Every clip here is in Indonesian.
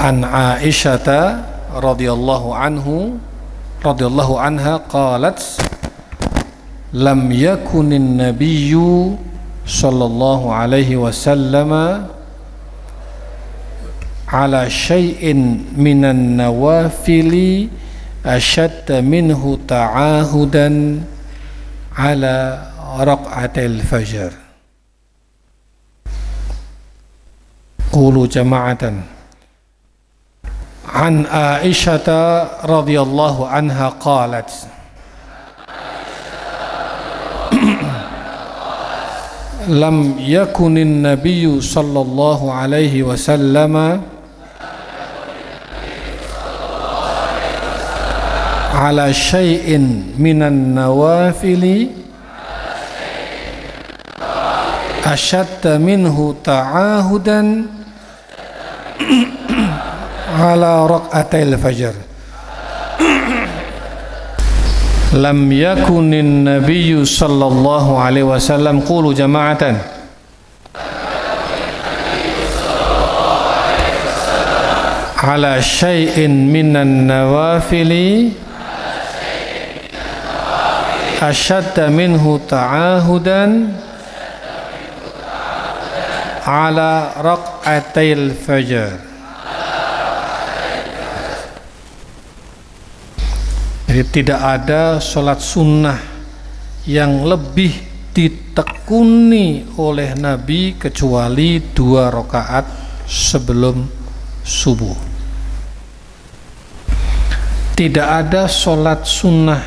An Aisyata radhiyallahu anha qalat lam yakunin nabiyyu sallallahu alaihi wasallam ala syai'in minan nawafili ashadda minhu ta'ahudan ala raq'atil fajr. Qulu jama'atan. An Aisyata radhiyallahu anha qalat lam yakunin nabiyyu sallallahu alaihi wasallam ala syai'in minan nawafili ashadda minhu ta'ahudan ala raq'atil fajr. Lam yakunin nabiyyu sallallahu alaihi wasallam qulu jama'atan ala syai'in minan nawafili ashadda minhu ta'ahudan ala raq'atil fajr. Jadi tidak ada sholat sunnah yang lebih ditekuni oleh Nabi kecuali 2 rakaat sebelum subuh. Tidak ada sholat sunnah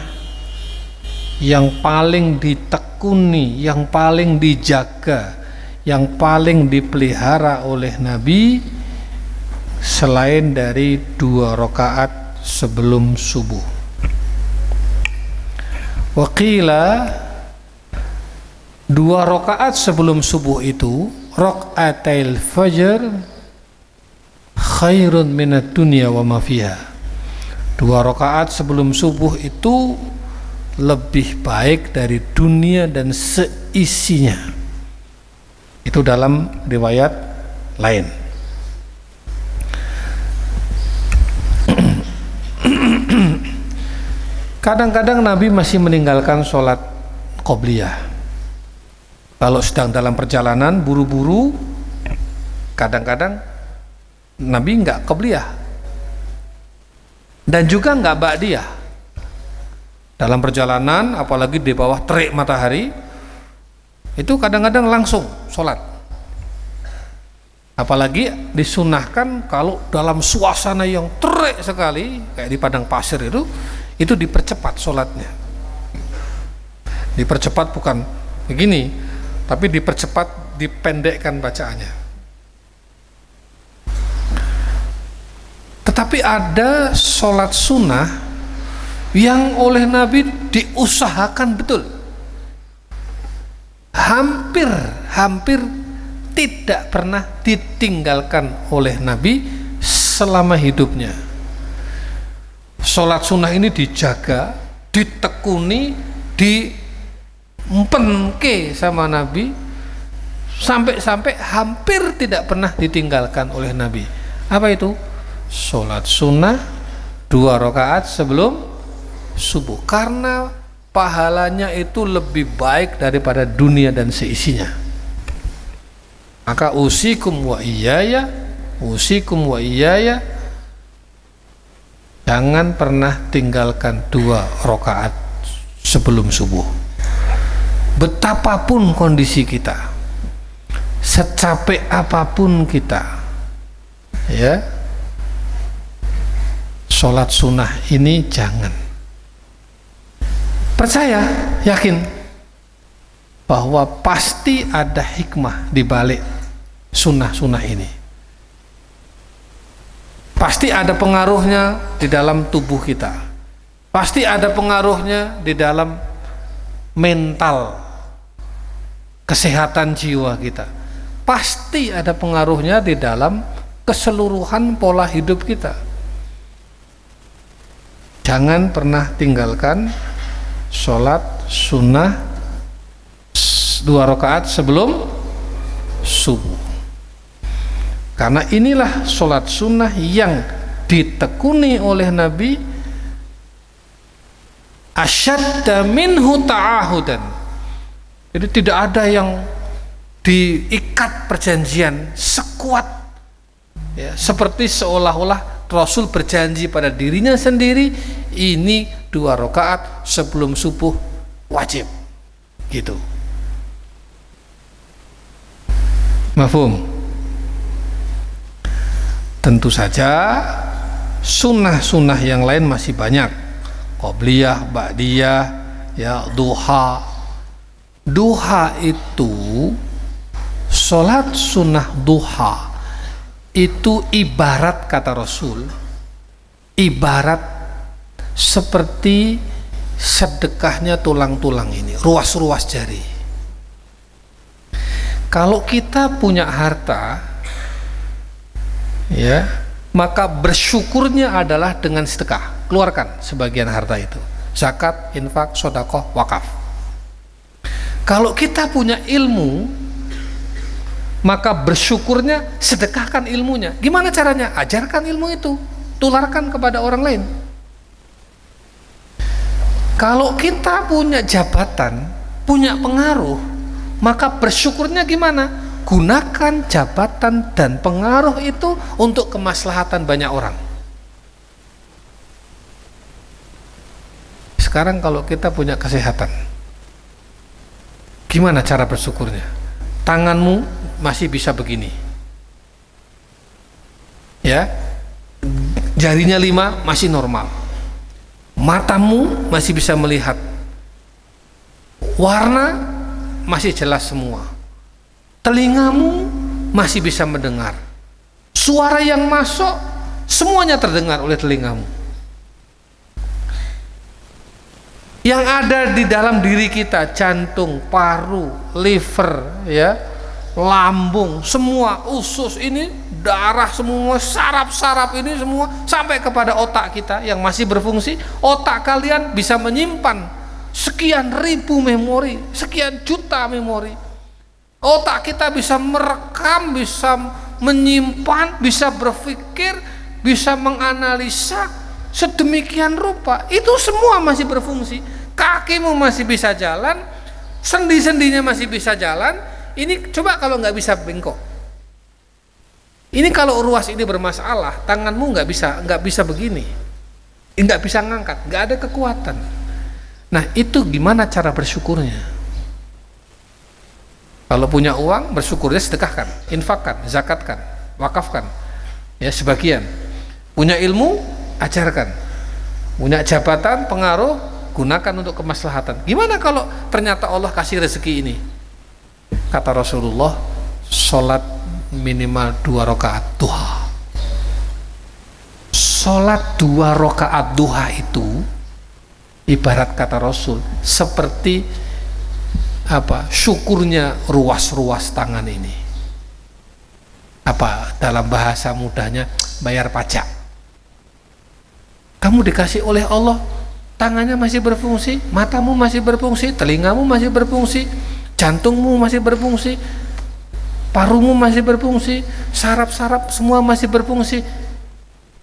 yang paling ditekuni, yang paling dijaga, yang paling dipelihara oleh Nabi selain dari 2 rakaat sebelum subuh. Waqila 2 rakaat sebelum subuh itu raq'atil fajr khairun minad dunya wa ma fiha. 2 rakaat sebelum subuh itu lebih baik dari dunia dan seisinya. Itu dalam riwayat lain. Kadang-kadang Nabi masih meninggalkan sholat qobliyah. Kalau sedang dalam perjalanan buru-buru, kadang-kadang Nabi nggak qobliyah dan juga nggak ba'diyah. Dalam perjalanan, apalagi di bawah terik matahari, itu kadang-kadang langsung sholat. Apalagi disunahkan kalau dalam suasana yang terik sekali, kayak di padang pasir itu dipercepat sholatnya. Dipercepat bukan begini, tapi dipercepat, dipendekkan bacaannya. Tetapi ada sholat sunnah yang oleh Nabi diusahakan betul, hampir tidak pernah ditinggalkan oleh Nabi selama hidupnya. Sholat sunnah ini dijaga, ditekuni, diempenke sama Nabi, sampai hampir tidak pernah ditinggalkan oleh Nabi. Apa itu? Sholat sunnah 2 rakaat sebelum subuh, karena pahalanya itu lebih baik daripada dunia dan seisinya. Maka usikum wa iyaya, jangan pernah tinggalkan 2 rakaat sebelum subuh. Betapapun kondisi kita, secapek apapun kita, ya, sholat sunnah ini jangan. Percaya, yakin bahwa pasti ada hikmah di balik sunnah-sunnah ini. Pasti ada pengaruhnya di dalam tubuh kita. Pasti ada pengaruhnya di dalam mental, kesehatan jiwa kita. Pasti ada pengaruhnya di dalam keseluruhan pola hidup kita. Jangan pernah tinggalkan sholat sunnah 2 rakaat sebelum subuh. Karena inilah sholat sunnah yang ditekuni oleh Nabi, asyadda minhu ta'ahudan. Jadi tidak ada yang diikat perjanjian sekuat ya, seperti seolah-olah Rasul berjanji pada dirinya sendiri, ini 2 rakaat sebelum subuh wajib gitu. Mafhum? Tentu saja sunnah-sunnah yang lain masih banyak, qobliyah, ba'diyah, ya, duha. Duha itu, sholat sunnah duha itu ibarat, kata Rasul, ibarat seperti sedekahnya tulang-tulang ini, ruas-ruas jari. Kalau kita punya harta ya, maka bersyukurnya adalah dengan sedekah, keluarkan sebagian harta itu, zakat, infak, sedekah, wakaf. Kalau kita punya ilmu, maka bersyukurnya sedekahkan ilmunya. Gimana caranya? Ajarkan ilmu itu, tularkan kepada orang lain. Kalau kita punya jabatan, punya pengaruh, maka bersyukurnya gimana? Gunakan jabatan dan pengaruh itu untuk kemaslahatan banyak orang. Sekarang kalau kita punya kesehatan, gimana cara bersyukurnya? Tanganmu masih bisa begini ya, jarinya 5 masih normal, matamu masih bisa melihat, warna masih jelas semua, telingamu masih bisa mendengar, suara yang masuk semuanya terdengar oleh telingamu. Yang ada di dalam diri kita, jantung, paru, liver, ya, lambung, semua, usus ini, darah semua, saraf-saraf ini semua, sampai kepada otak kita yang masih berfungsi. Otak kalian bisa menyimpan sekian ribu memori, sekian juta memori. Otak kita bisa merekam, bisa menyimpan, bisa berpikir, bisa menganalisa sedemikian rupa. Itu semua masih berfungsi. Kakimu masih bisa jalan, sendi-sendinya masih bisa jalan. Ini coba kalau nggak bisa bengkok. Ini kalau ruas ini bermasalah, tanganmu nggak bisa begini, nggak bisa ngangkat, nggak ada kekuatan. Nah, itu gimana cara bersyukurnya? Kalau punya uang, bersyukurnya sedekahkan, infakkan, zakatkan, wakafkan, ya sebagian. Punya ilmu, ajarkan. Punya jabatan, pengaruh, gunakan untuk kemaslahatan. Gimana kalau ternyata Allah kasih rezeki ini? Kata Rasulullah, sholat minimal 2 rakaat duha. Sholat 2 rakaat duha itu ibarat, kata Rasul, seperti apa? Syukurnya ruas-ruas tangan ini. Apa dalam bahasa mudahnya, bayar pajak. Kamu dikasih oleh Allah, tangannya masih berfungsi, matamu masih berfungsi, telingamu masih berfungsi, jantungmu masih berfungsi, parumu masih berfungsi, saraf-saraf semua masih berfungsi.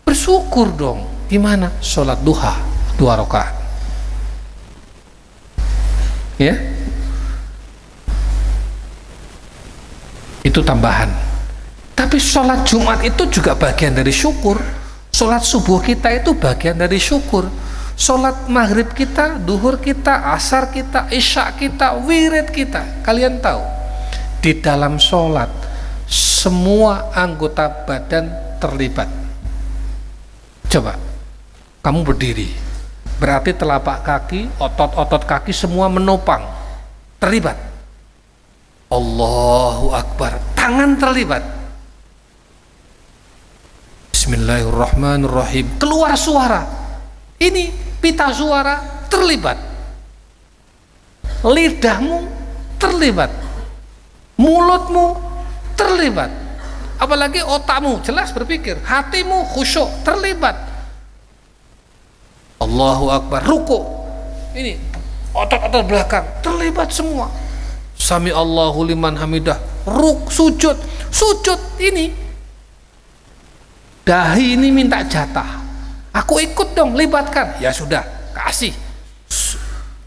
Bersyukur dong. Gimana? Sholat duha 2 rakaat. Ya, itu tambahan. Tapi sholat Jumat itu juga bagian dari syukur. Sholat subuh kita itu bagian dari syukur. Sholat maghrib kita, duhur kita, asar kita, isya kita, wirid kita. Kalian tahu, di dalam sholat semua anggota badan terlibat. Coba kamu berdiri, berarti telapak kaki, otot-otot kaki semua menopang, terlibat. Allahu Akbar, tangan terlibat. Bismillahirrahmanirrahim, keluar suara, ini pita suara terlibat. Lidahmu terlibat, mulutmu terlibat, apalagi otakmu jelas berpikir, hatimu khusyuk terlibat. Allahu Akbar, ruku, ini otot-otot belakang terlibat semua. Sami Allahu liman hamidah, sujud ini dahi ini minta jatah, aku ikut dong, libatkan. Ya sudah, kasih.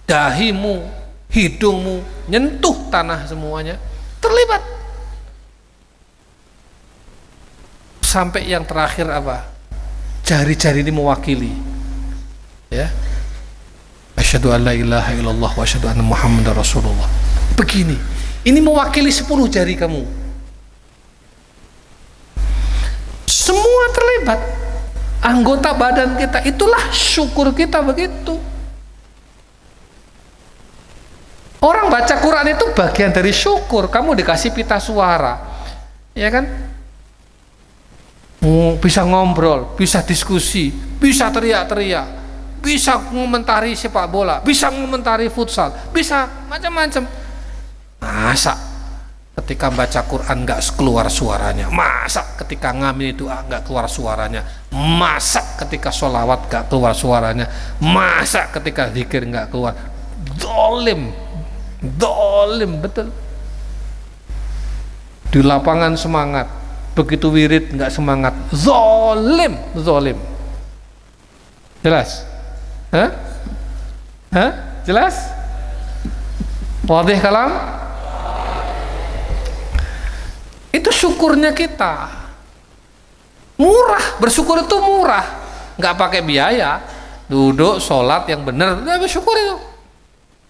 Dahimu, hidungmu nyentuh tanah semuanya, terlibat. Sampai yang terakhir apa? Jari-jari ini mewakili. Ya. Asyhadu an la ilaha illallah wa asyhadu anna Muhammadar Rasulullah. Begini. Ini mewakili 10 jari kamu. Semua terlibat. Anggota badan kita, itulah syukur kita begitu. Orang baca Quran itu bagian dari syukur. Kamu dikasih pita suara, ya kan? Bisa ngobrol, bisa diskusi, bisa teriak-teriak, bisa mengomentari sepak bola, bisa mengomentari futsal, bisa macam-macam. Masa ketika baca Quran nggak keluar suaranya? Masa ketika ngamin itu nggak keluar suaranya? Masa ketika sholawat nggak keluar suaranya? Masa ketika zikir nggak keluar? Dolim betul. Di lapangan semangat, begitu wirid nggak semangat, zolim. Jelas? Hah? Jelas? Wadih kalam? Itu syukurnya kita. Murah, bersyukur itu murah, nggak pakai biaya. Duduk, sholat yang benar, udah bersyukur itu.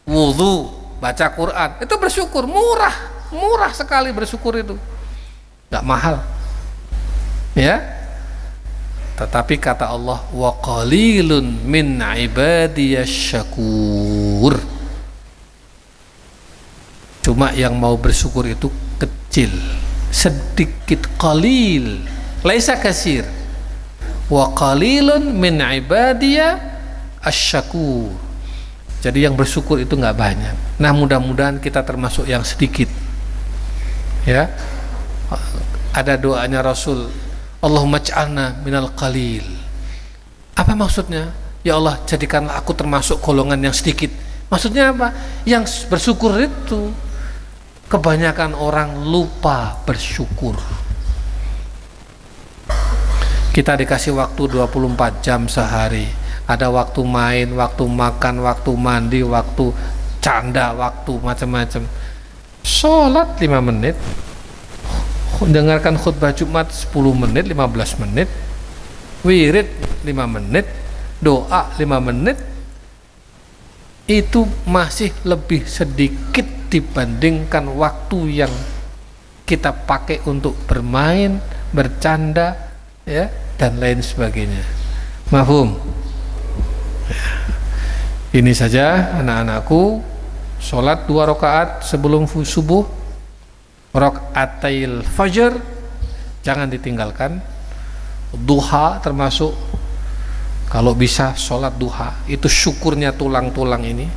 Wudhu, baca Quran, itu bersyukur, murah sekali bersyukur itu, nggak mahal, ya. Tetapi kata Allah, wa qalilun min ibadiyasy syakur. Cuma yang mau bersyukur itu kecil, sedikit, qalil, laisa kasir. Wa qalilun min ibadiyasy syakur. Jadi yang bersyukur itu nggak banyak. Nah, mudah-mudahan kita termasuk yang sedikit. Ya, ada doanya Rasul, Allahumma ij'alna minal qalil. Apa maksudnya? Ya Allah, jadikanlah aku termasuk golongan yang sedikit. Maksudnya apa? Yang bersyukur itu, kebanyakan orang lupa bersyukur. Kita dikasih waktu 24 jam sehari. Ada waktu main, waktu makan, waktu mandi, waktu canda, waktu macam-macam. Sholat 5 menit, dengarkan khutbah Jumat 10 menit, 15 menit, wirid 5 menit, doa 5 menit. Itu masih lebih sedikit dibandingkan waktu yang kita pakai untuk bermain, bercanda, ya, dan lain sebagainya. Mafhum? Ini saja anak-anakku, sholat 2 rakaat sebelum subuh, rakaatil fajr jangan ditinggalkan. Duha termasuk, kalau bisa sholat duha, itu syukurnya tulang-tulang ini,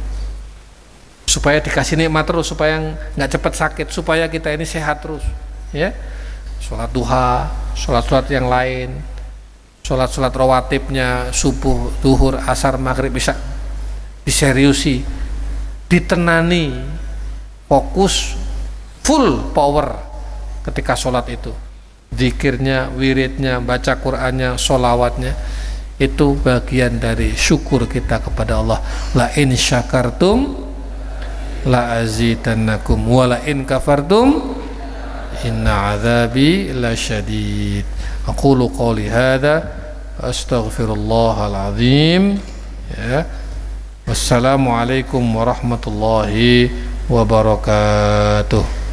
supaya dikasih nikmat terus, supaya nggak cepat sakit, supaya kita ini sehat terus, ya. Sholat duha, sholat-sholat yang lain, sholat-sholat rawatibnya, subuh, duhur, asar, maghrib, bisa diseriusi, ditenani, fokus, full power ketika sholat itu. Zikirnya, wiridnya, baca Qur'annya, sholawatnya, itu bagian dari syukur kita kepada Allah. La in syakartum la azidannakum wa la in kafartum inna azabi lasyadid. Aqulu qawli hadza astaghfirullahal azim, ya. Wassalamualaikum warahmatullahi wabarakatuh.